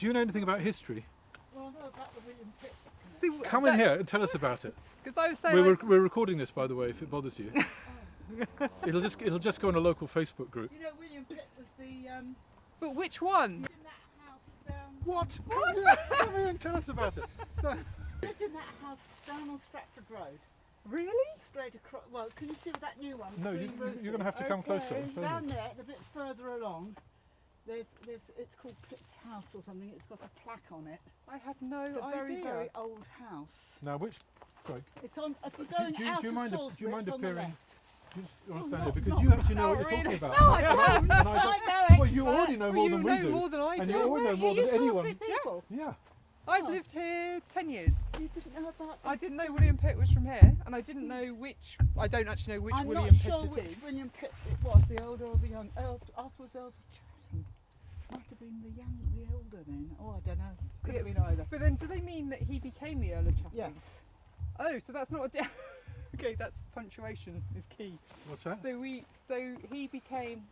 Do you know anything about history? Well, I know about the William Pitt. See, Come in here and tell us about it. Because I was saying, We're recording this, by the way, if it bothers you. It'll just go on a local Facebook group. You know, William Pitt was the but which one? in that house down. What? Come here and tell us about it. Lived in that house down on Stratford Road, Really? straight across. Well, can you see that new one? No, Green roof you're going to is? have to come closer. and show Down me. there, a bit further along. It's called Pitt's house or something. It's got a plaque on it. I had no It's a idea. very, very old house. Now, sorry, It's on. If you're Do- going do you- out do you of mind- do you Salisbury, mind it's on the appearing- left. you just Oh, understand not- it because not- you actually know what not you're talking really. about. No, I And don't. and That's I why don't- I'm no Well, you expert. already know more you than we know do. more than I And do. you already know more You than anyone. Salisbury people. Yeah. I've Oh. lived here 10 years. You didn't know about this? I didn't know William Pitt was from here, and I didn't know which. I don't actually know which I'm William not Pitt sure it which is. William Pitt it was, the older or the young. Afterwards, Elder Chatham. Might have been the older then. Oh, I don't know. Could have been either. But then, do they mean that he became the Earl of Chatham? Yes. Oh, so that's not a. Okay, that's punctuation is key. What's that? So he became.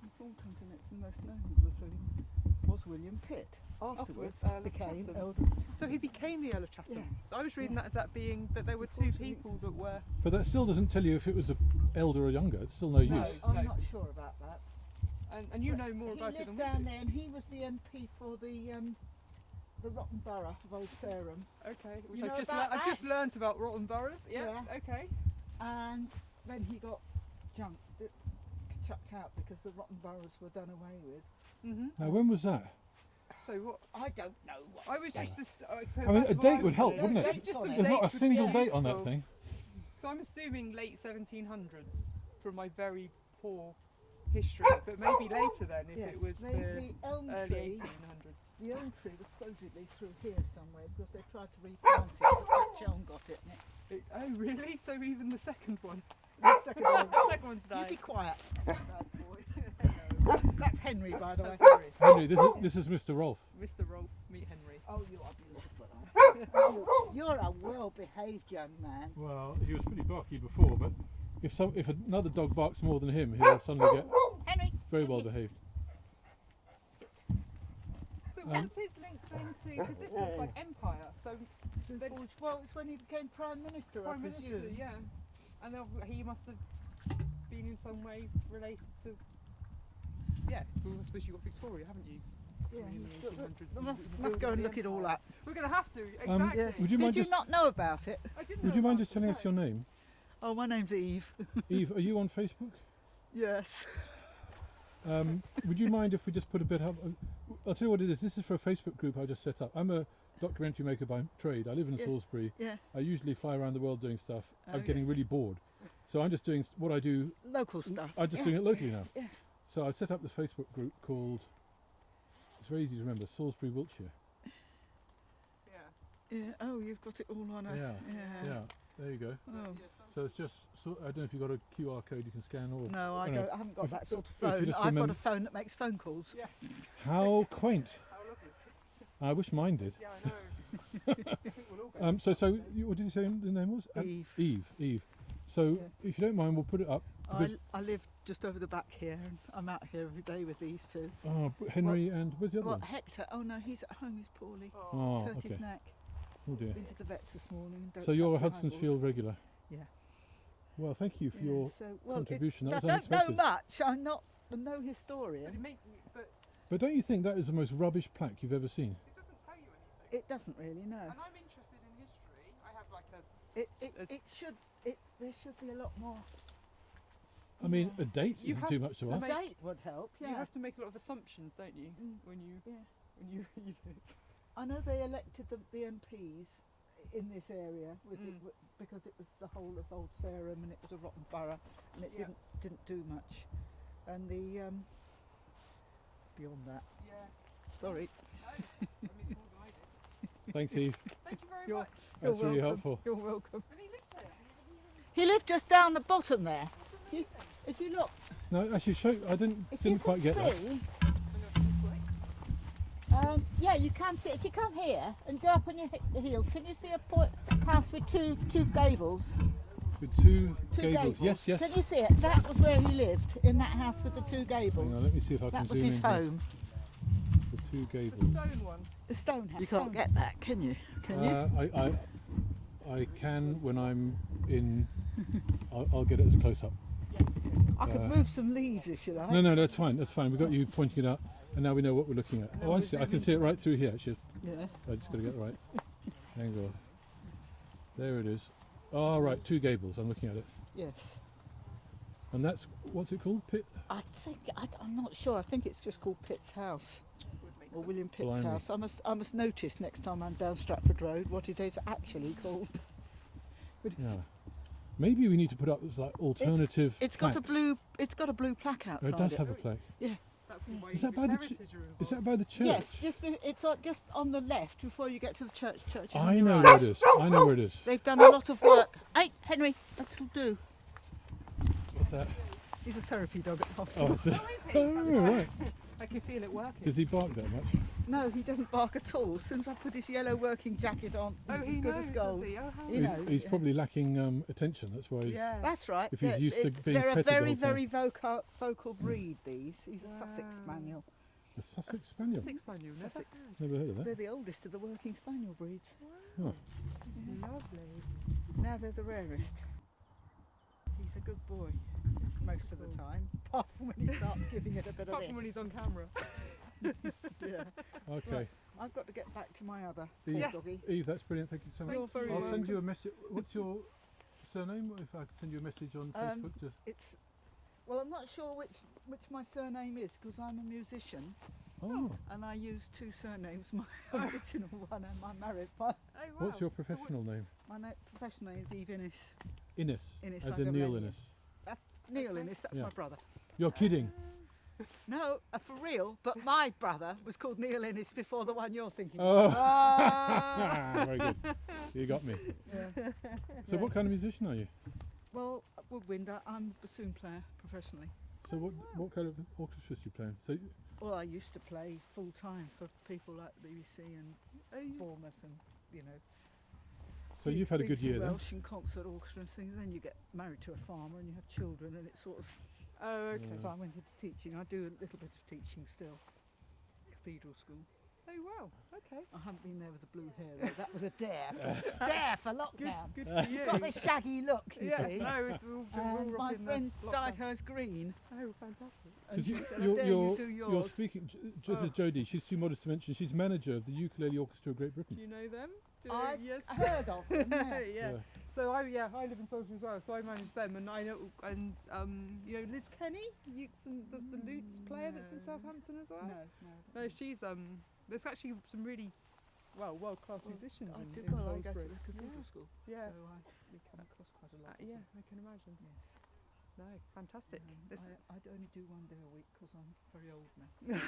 Important and it's the most known of the three was William Pitt. Afterwards, Earl of became Chatham. Elder Chatham. So he became the Earl of Chatham. Yeah. I was reading that as that being that there were two people that were. But that still doesn't tell you if it was elder or younger. It's still no use. No, I'm No. not sure about that. And you But know more about he it than lived we down do. there, and he was the MP for the Rotten Borough of Old Sarum. Okay, which You know I've just about I've just that? learnt about Rotten Boroughs. Yeah. Yeah. Okay. And then he got chucked out because the Rotten Boroughs were done away with. Mhm. Now, when was that? So what? I don't know what. I was just this. I mean, a date would help, wouldn't it? Dates Just on some it. There's not a dates would single be date on that useful. thing. So I'm assuming late 1700s from my very poor history, but maybe later then if Yes, it was the the elm early tree. 1800s. The elm tree was supposedly through here somewhere because they tried to replant it, but that elm got it. And Oh really? So even the second one? the second one. The second one's You died. be quiet, bad boy. That's Henry, by the way. That's Henry. Henry, this is Mr. Rolfe. Mr. Rolfe, meet Henry. Oh, you are beautiful. You're a well-behaved young man. Well, he was pretty barky before, but if another dog barks more than him, he'll suddenly get Henry, very well behaved. sit. So what's his link then to? Because this looks like empire. So then Well, it's when he became Prime Minister, Prime I Minister, presume. yeah. And then he must have been in some way related to. Yeah, well, I suppose you've got Victoria, haven't you? Yeah, In the he's got 1800s, the- he must built go and the look at all empire. that. We're going to have to, exactly. Yeah. Would you mind Did you just not know about it? I didn't would know you mind about just telling it, us your name? Oh, my name's Eve. Eve, are you on Facebook? Yes. Would you mind if we just put a bit up? I'll tell you what it is. This is for a Facebook group I just set up. I'm a documentary maker by trade. I live in Yeah. Salisbury. Yeah. I usually fly around the world doing stuff. Oh, I'm getting yes. really bored. So I'm just doing what I do. Local stuff. I'm just Yeah. doing it locally now. Yeah. So I set up this Facebook group called, it's very easy to remember, Salisbury, Wiltshire. Yeah. Yeah. Oh, you've got it all on a. Yeah. Yeah, there you go. Oh. So it's just, I don't know if you've got a QR code you can scan or... No, I don't don't. know. I haven't got If- that sort of if you phone. just I've got remember- a phone that makes phone calls. Yes. How quaint. How lovely. I wish mine did. Yeah, I know. I think we'll all go. What did you say the name was? Eve. Eve. So Yeah. if you don't mind, we'll put it up. because- I live just over the back here, and I'm out here every day with these two. Henry and where's the other Well, one? Hector. Oh no, he's at home. He's poorly. Oh, He's hurt his okay. neck. Oh dear. Been to the vets this morning. And don't So you're a touch your Hudson's eyeballs. Field regular. Yeah. Well, thank you for Yeah, your so, well, contribution. I That was don't know unexpected. much. I'm not no But historian. it, but But don't you think that is the most rubbish plaque you've ever seen? it doesn't tell you anything. It doesn't really, no. And I'm interested in history. I have like a. It should. There should be a lot more. I mean, a date You isn't have too much to to A ask. make- date would help. Yeah. You have to make a lot of assumptions, don't you? Mm. When you Yeah. read it. I know they elected the MPs in this area with Mm. because it was the whole of Old Sarum and it was a rotten borough and it Yeah. didn't do much. And the beyond that, Yeah. sorry. No, I mean, it's more than I did. Thanks, Eve. Thank you very You're- much. That's really welcome. helpful. You're welcome. And he lived here. He lived just down the bottom there. If you look, No, actually, I didn't if you quite can get that. see, yeah, you can see. If you come here and go up on your heels, can you see a house with two gables? With two Two gables. Yes, yes. Can you see it? That was where he lived, in that house with the two Hang on, gables. let me see if I can That was zoom his in here. home. The Two The gables. stone one. The stone house. You can't get that, can you? Can you? I can when I'm in. I'll get it as a close up. I could move some leaves if you like. No, that's fine. That's fine. We've got you pointing it out, and now we know what we're looking at. Oh, I see. I can see it right through here. Actually, Yeah. I just got to get it right. Hang on. There it is. Oh, right. Two gables. I'm looking at it, Yes. and that's what's it called? Pit. I'm not sure. I think it's just called Pitt's House Would make or sense. William Pitt's Blimey. House. I must notice next time I'm down Stratford Road what it is actually called. But Yeah. Maybe we need to put up this like alternative. it's got a plaques. blue. It's got a blue plaque Oh, outside it does it. have a plaque. That'd be way Is that if by the heritage are Is involved. that by the church? Yes, it's just on the left before you get to the church. Church is on I your know right. where it is. I know where it is. They've done a lot of work. Hey, Henry, that'll do. What's that? He's a therapy dog at the Oh, hospital. is it? Oh, is he? Oh, right. I can feel it working. Does he bark that much? No, he doesn't bark at all. As soon as I put his yellow working jacket on, Oh, he's he as good knows, as gold. does he? Oh, how He knows. He's yeah. probably lacking attention. That's why he's. Yeah. That's right. If he's used to being they're a petted all very, the time. very vocal breed, these. He's a Sussex Wow. Spaniel. A Sussex Spaniel. Six manual, never Sussex. had. Never heard of They're that. the oldest of the working Spaniel breeds. Wow. Oh. This is lovely. Now they're the rarest. He's a good boy most of the time, apart from when he starts giving it a bit of Apart this. from when he's on camera. Yeah. Okay. Right. I've got to get back to my other Eve, Yes. doggy. Eve, that's brilliant. Thank you so much. You're very I'll welcome. send you a message. What's your surname? If I could send you a message on Facebook. To... It's well, I'm not sure which my surname is because I'm a musician Oh. and I use two surnames, my original one and my married one. Oh, wow. What's your So what- professional name? My professional name is Eve Innes. Innes. Innes As in Neil Innes. That's Neil Okay. Innes, that's Yeah. my brother. You're kidding. No, for real, but my brother was called Neil Innes before the one you're thinking of. Oh. Ah. Very good. You got me. Yeah. So, what kind of musician are you? Well, at Woodwinder, I'm a bassoon player professionally. So, what kind of orchestras do you play in? So, Well, I used to play full time for people like the BBC and Oh, you- Bournemouth and, you know. so you've had a good Biggs and year then. Welsh and concert orchestra and things. Then you get married to a farmer and you have children and it's sort of. Oh, okay. So I went into teaching. I do a little bit of teaching still. Cathedral school. Oh, wow. Okay. I haven't been there with the blue hair though. That was a dare. Dare for lockdown. Good for you. Got this shaggy look, you Yeah. see. No, we're all And my rocking the friend dyed lockdown. hers green. Oh, fantastic. And she Because said, I dare you do you're yours. speaking, just as Oh. Jodie, she's too modest to mention, she's manager of the Ukulele Orchestra of Great Do Britain. you know them? Do I've yes. heard of them, yes. yeah. So I live in Salisbury as well, so I manage them, and I know, and you know Liz Kenny, does the lutes player that's in No. Southampton as well. No. No, she's there's actually some really world class Well, musicians I in, did in well. I go to Salisbury. the cathedral school, Yeah. so we come across quite a lot. Yeah, I can imagine. Yes. No, fantastic. This I'd only do one day a week because I'm very old now.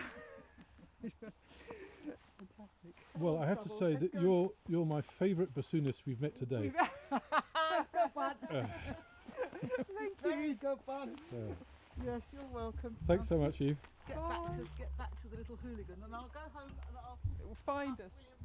fantastic. Well, I have to trouble. say Let's that go you're my favourite bassoonist we've met today. Good one. Thank Very good one. Yeah. Yes, you're welcome. Thanks so much, Eve. Get back to the little hooligan, and I'll go home and I'll Find us. William